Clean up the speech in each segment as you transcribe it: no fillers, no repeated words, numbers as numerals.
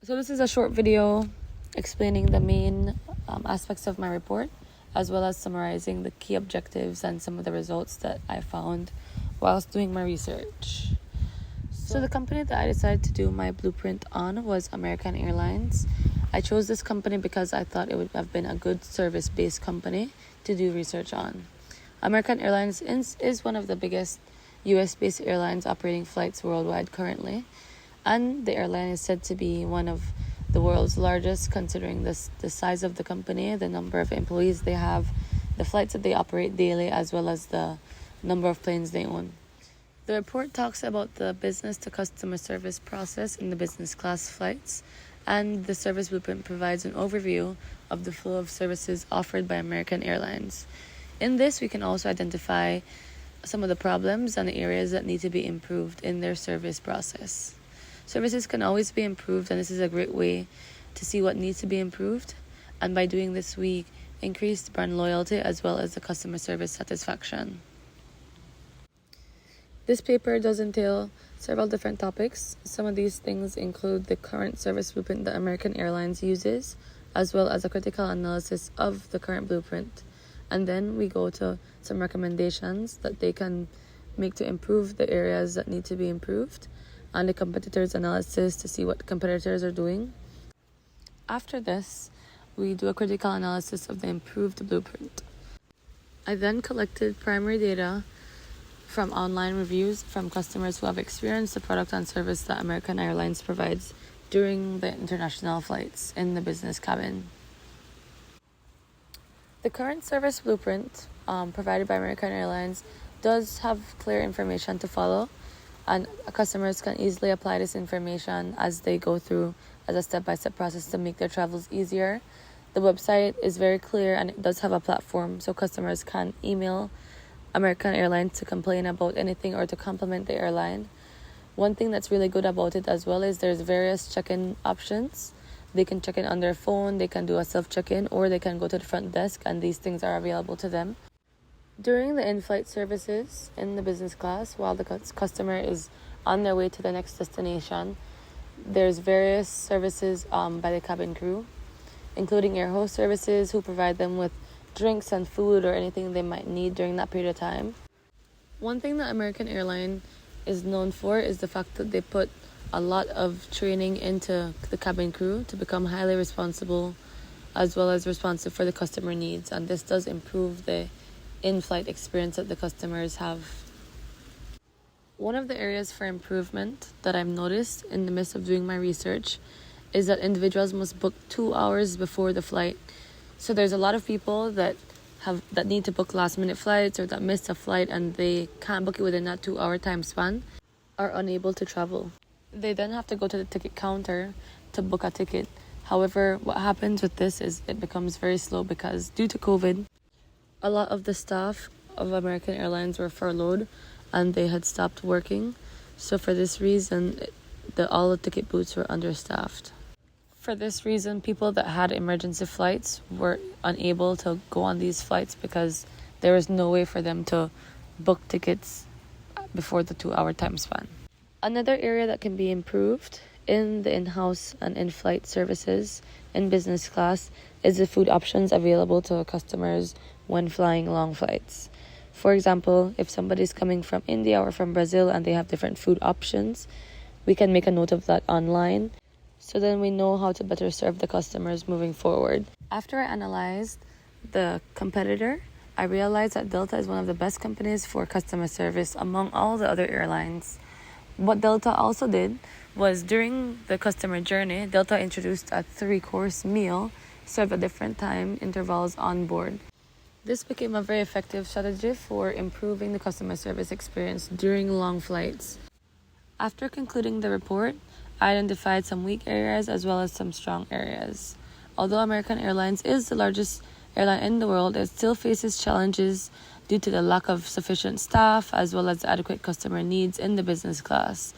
So this is a short video explaining the main aspects of my report, as well as summarizing the key objectives and some of the results that I found whilst doing my research. So the company that I decided to do my blueprint on was American Airlines. I chose this company because I thought it would have been a good service-based company to do research on. American Airlines is one of the biggest US-based airlines operating flights worldwide currently, and the airline is said to be one of the world's largest, considering the size of the company, the number of employees they have, the flights that they operate daily, as well as the number of planes they own. The report talks about the business to customer service process in the business class flights, and the service blueprint provides an overview of the flow of services offered by American Airlines. In this, we can also identify some of the problems and the areas that need to be improved in their service process. Services can always be improved, and this is a great way to see what needs to be improved. And by doing this, we increase brand loyalty as well as the customer service satisfaction. This paper does entail several different topics. Some of these things include the current service blueprint that American Airlines uses, as well as a critical analysis of the current blueprint. And then we go to some recommendations that they can make to improve the areas that need to be improved, and the competitors' analysis to see what competitors are doing. After this, we do a critical analysis of the improved blueprint. I then collected primary data from online reviews from customers who have experienced the product and service that American Airlines provides during the international flights in the business cabin. The current service blueprint provided by American Airlines does have clear information to follow, and customers can easily apply this information as they go through as a step-by-step process to make their travels easier. The website is very clear, and it does have a platform so customers can email American Airlines to complain about anything or to compliment the airline. One thing that's really good about it as well is there's various check-in options. They can check in on their phone, they can do a self-check-in, or they can go to the front desk, and these things are available to them. During the in-flight services in the business class, while the customer is on their way to the next destination, there's various services by the cabin crew, including air host services who provide them with drinks and food or anything they might need during that period of time. One thing that American Airlines is known for is the fact that they put a lot of training into the cabin crew to become highly responsible as well as responsive for the customer needs, and this does improve the in-flight experience that the customers have. One of the areas for improvement that I've noticed in the midst of doing my research is that individuals must book 2 hours before the flight. So there's a lot of people that need to book last-minute flights or that missed a flight and they can't book it within that 2-hour time span, are unable to travel. They then have to go to the ticket counter to book a ticket. However, what happens with this is it becomes very slow because due to COVID, a lot of the staff of American Airlines were furloughed and they had stopped working. So for this reason, all the ticket booths were understaffed. For this reason, people that had emergency flights were unable to go on these flights because there was no way for them to book tickets before the 2-hour time span. Another area that can be improved in the in-house and in-flight services in business class is the food options available to customers when flying long flights. For example, if somebody's coming from India or from Brazil and they have different food options, we can make a note of that online, so then we know how to better serve the customers moving forward. After I analyzed the competitor, I realized that Delta is one of the best companies for customer service among all the other airlines. What Delta also did was during the customer journey, Delta introduced a 3-course meal served at different time intervals on board. This became a very effective strategy for improving the customer service experience during long flights. After concluding the report, I identified some weak areas as well as some strong areas. Although American Airlines is the largest airline in the world, it still faces challenges due to the lack of sufficient staff as well as adequate customer needs in the business class.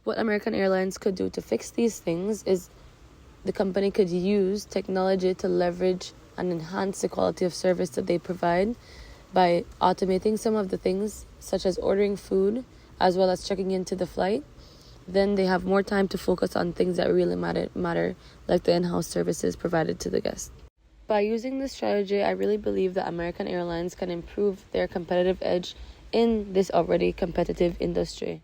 What American Airlines could do to fix these things is the company could use technology to leverage and enhance the quality of service that they provide by automating some of the things such as ordering food as well as checking into the flight, then they have more time to focus on things that really matter, like the in-house services provided to the guest. By using this strategy, I really believe that American Airlines can improve their competitive edge in this already competitive industry.